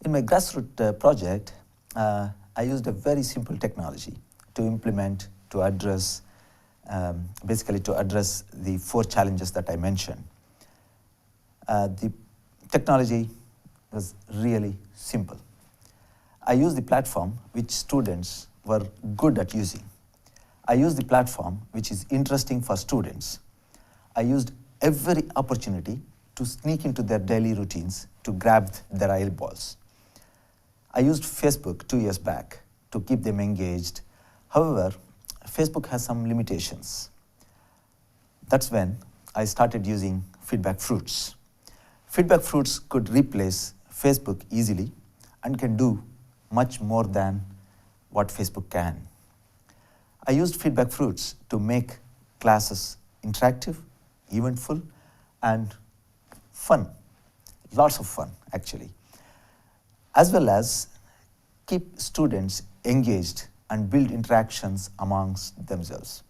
In my grassroots project, I used a very simple technology to implement, to address, basically to address the 4 challenges that I mentioned. The technology was really simple. I used the platform which students were good at using. I used the platform which is interesting for students. I used every opportunity to sneak into their daily routines to grab their eyeballs. I used Facebook 2 years back to keep them engaged. However, Facebook has some limitations. That's when I started using FeedbackFruits. FeedbackFruits could replace Facebook easily and can do much more than what Facebook can. I used FeedbackFruits to make classes interactive, eventful, and fun. Lots of fun, actually. As well as keep students engaged and build interactions amongst themselves.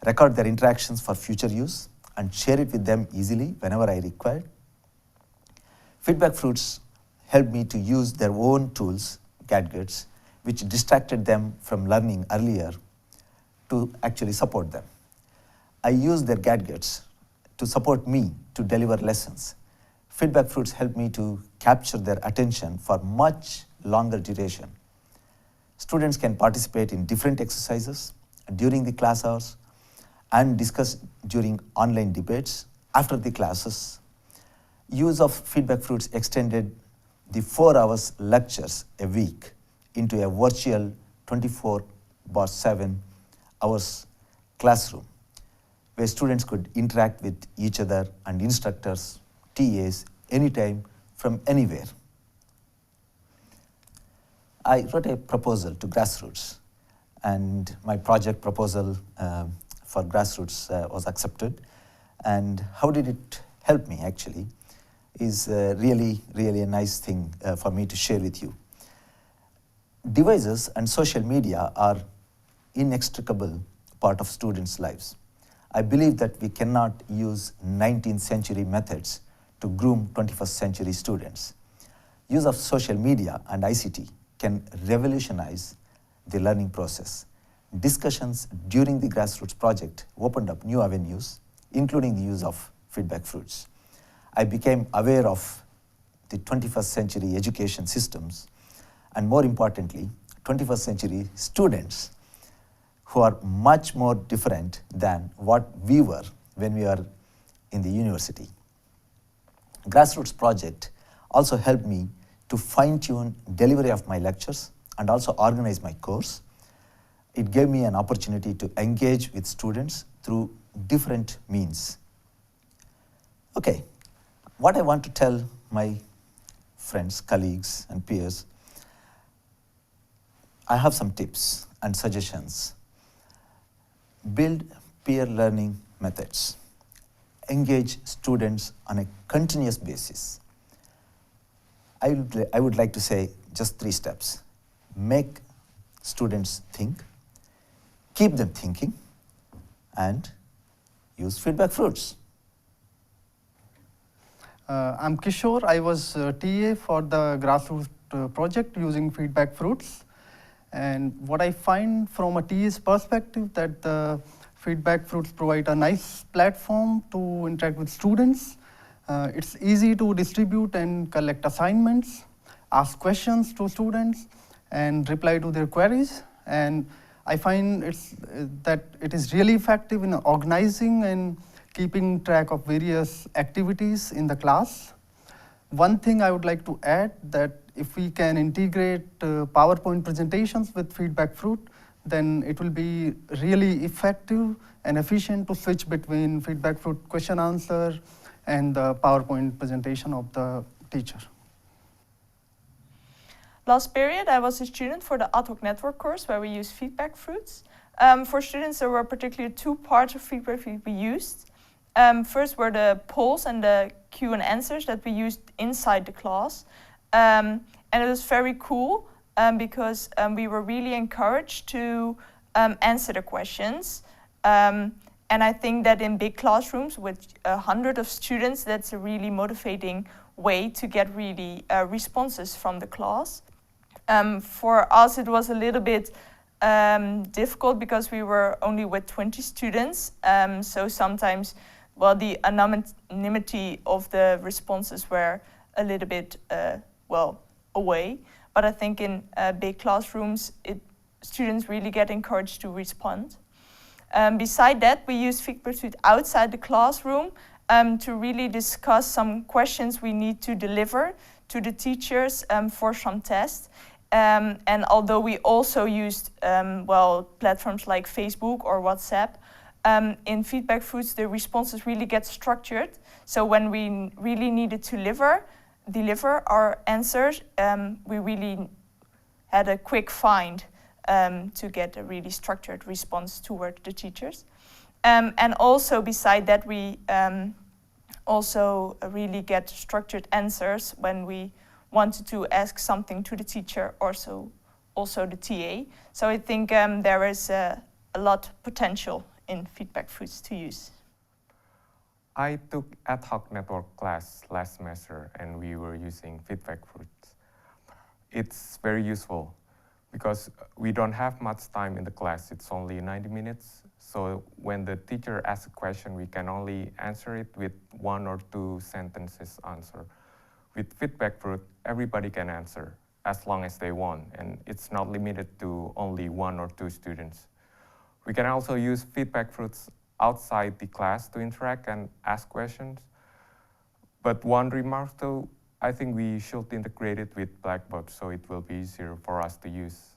Record their interactions for future use and share it with them easily whenever I require. FeedbackFruits helped me to use their own tools, gadgets, which distracted them from learning earlier, to actually support them. I used their gadgets to support me to deliver lessons. FeedbackFruits helped me to capture their attention for much longer duration. Students can participate in different exercises during the class hours and discuss during online debates after the classes. Use of FeedbackFruits extended the 4 hours lectures a week into a virtual 24/7 hours classroom, where students could interact with each other and instructors, TAs, anytime, from anywhere. I wrote a proposal to Grassroots, and my project proposal for Grassroots was accepted. And how did it help me, actually, is really a nice thing for me to share with you. Devices and social media are inextricable part of students' lives. I believe that we cannot use 19th century methods to groom 21st century students. Use of social media and ICT can revolutionize the learning process. Discussions during the Grassroots project opened up new avenues, including the use of FeedbackFruits. I became aware of the 21st century education systems, and more importantly, 21st century students who are much more different than what we were when we were in the university. Grassroots project also helped me to fine-tune delivery of my lectures and also organize my course. It gave me an opportunity to engage with students through different means. Okay, what I want to tell my friends, colleagues, and peers, I have some tips and suggestions. Build peer learning methods. Engage students on a continuous basis. I would like to say just 3 steps. Make students think, keep them thinking, and use FeedbackFruits. I'm Kishore. I was TA for the Grassroots project using FeedbackFruits. And what I find from a TA's perspective, that the FeedbackFruits provide a nice platform to interact with students. It's easy to distribute and collect assignments, ask questions to students, and reply to their queries. And I find that it is really effective in organizing and keeping track of various activities in the class. One thing I would like to add, that if we can integrate PowerPoint presentations with FeedbackFruit, then it will be really effective and efficient to switch between FeedbackFruit question answer and the PowerPoint presentation of the teacher. Last period, I was a student for the ad hoc network course where we used FeedbackFruits. For students, there were particularly 2 parts of FeedbackFruits we used. First were the polls and the Q and answers that we used inside the class. And it was very cool because we were really encouraged to answer the questions. And I think that in big classrooms with 100 of students, that's a really motivating way to get really responses from the class. For us, it was a little bit difficult because we were only with 20 students. So sometimes, well, the anonymity of the responses were a little bit, away. But I think in big classrooms, students really get encouraged to respond. Beside that, we use FeedbackFruits outside the classroom to really discuss some questions we need to deliver to the teachers for some tests. And although we also used platforms like Facebook or WhatsApp, in FeedbackFruits the responses really get structured. So when we really needed to deliver our answers, we really had a quick find to get a really structured response toward the teachers. And also beside that, we also really get structured answers when we wanted to ask something to the teacher, also the TA. So I think there is a lot of potential in FeedbackFruits to use. I took ad hoc network class last semester and we were using FeedbackFruits. It's very useful because we don't have much time in the class. It's only 90 minutes. So when the teacher asks a question, we can only answer it with 1 or 2 sentences answer. With FeedbackFruits, everybody can answer as long as they want, and it's not limited to only 1 or 2 students. We can also use FeedbackFruits outside the class to interact and ask questions. But one remark though, I think we should integrate it with Blackboard so it will be easier for us to use.